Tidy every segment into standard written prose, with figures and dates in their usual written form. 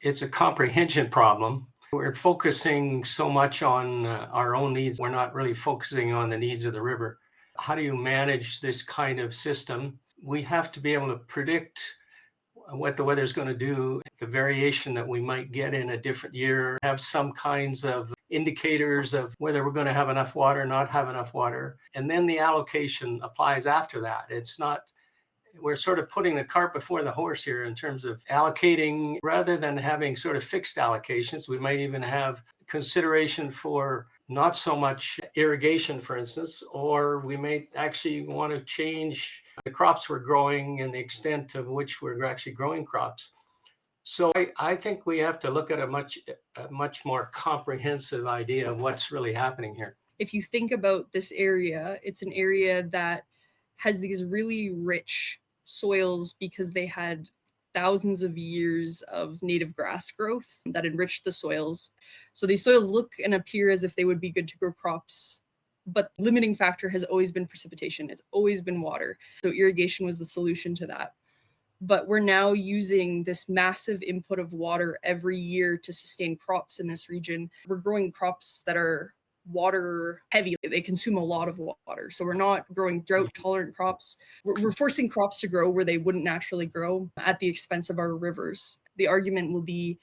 it's a comprehension problem. We're focusing so much on our own needs. We're not really focusing on the needs of the river. How do you manage this kind of system? We have to be able to predict what the weather's going to do, the variation that we might get in a different year, have some kinds of indicators of whether we're going to have enough water, not have enough water. And then the allocation applies after that. It's not, we're sort of putting the cart before the horse here in terms of allocating rather than having sort of fixed allocations. We might even have consideration for not so much irrigation, for instance, or we may actually want to change the crops we're growing and the extent of which we're actually growing crops. So I think we have to look at a much more comprehensive idea of what's really happening here. If you think about this area, it's an area that has these really rich soils because they had thousands of years of native grass growth that enriched the soils. So these soils look and appear as if they would be good to grow crops, but limiting factor has always been precipitation. It's always been water. So irrigation was the solution to that. But we're now using this massive input of water every year to sustain crops in this region. We're growing crops that are water heavy. They consume a lot of water. So we're not growing drought tolerant crops. We're forcing crops to grow where they wouldn't naturally grow at the expense of our rivers. The argument will be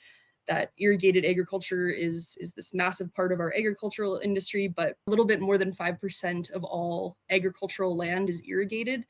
that irrigated agriculture is this massive part of our agricultural industry, but a little bit more than 5% of all agricultural land is irrigated.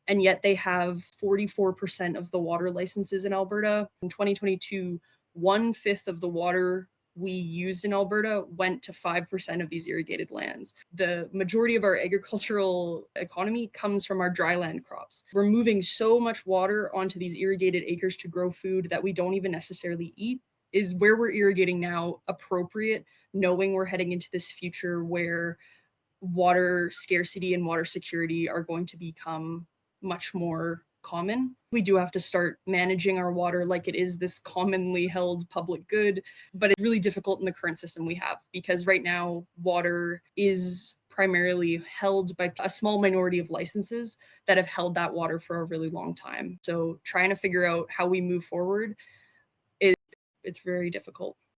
And yet they have 44% of the water licenses in Alberta. In 2022, 1/5 of the water we used in Alberta went to 5% of these irrigated lands. The majority of our agricultural economy comes from our dryland crops. We're moving so much water onto these irrigated acres to grow food that we don't even necessarily eat. Is where we're irrigating now appropriate, knowing we're heading into this future where water scarcity and water security are going to become much more common? We do have to start managing our water like it is this commonly held public good, but it's really difficult in the current system we have because right now water is primarily held by a small minority of licenses that have held that water for a really long time. So trying to figure out how we move forward, it's very difficult.